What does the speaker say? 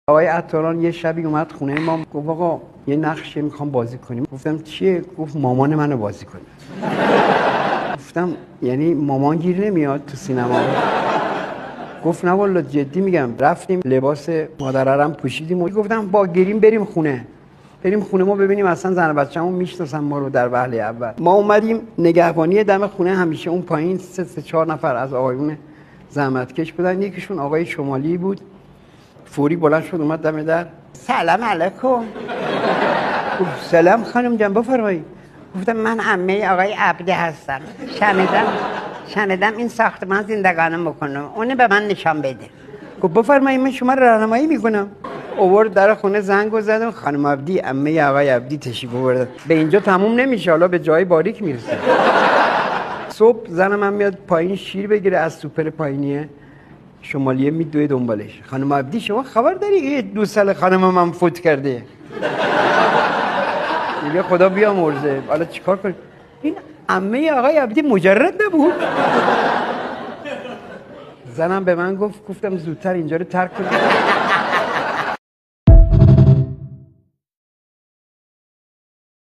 آقای عطاران یه شبی اومد خونه ما، گفت آقا یه نقشه میخوام بازی کنیم. گفتم چیه؟ گفت مامان منو بازی کنیم. گفتم یعنی مامان گیر نمیاد تو سینما؟ گفت نه والا جدی میگم. رفتیم لباس مادرم پوشیدیم و گفتم با گیریم بریم خونه ما ببینیم اصلا زن و بچه‌مون میشناسن ما رو در وهله اول. ما اومدیم نگهبانی دم خونه، همیشه اون پایین 3-4 نفر از آقایون زحمتکش بودن. یکیشون آقای شمالی بود، فوری بلند شد اومد دم در. سلام علیکم. گفت سلام خانم جان بفرمایید. گفتم من عمه آقای عبدی هستم، شنیدم این ساختمان زندگانی میکنه، اونو به من نشان بده. گفت بفرمایید من شما رو راهنمایی میکنم. آورد در خونه زنگ زدم، خانم عبدی عمه آقای عبدی تشریف آوردن. به اینجا تموم نمیشه، حالا به جای باریک میرسه. صبح زنم هم میاد پایین شیر بگیره از سوپر پایینیه، شمالیه میدوه دنبالش. خانم عبدی شما خبر داری یه 2 سال خانم من فوت کرده؟ میگه خدا بیامرزه، حالا چیکار کنیم؟ این عمه آقای عبدی مجرد نبود؟ زنم به من گفتم زودتر اینجا رو ترک کن.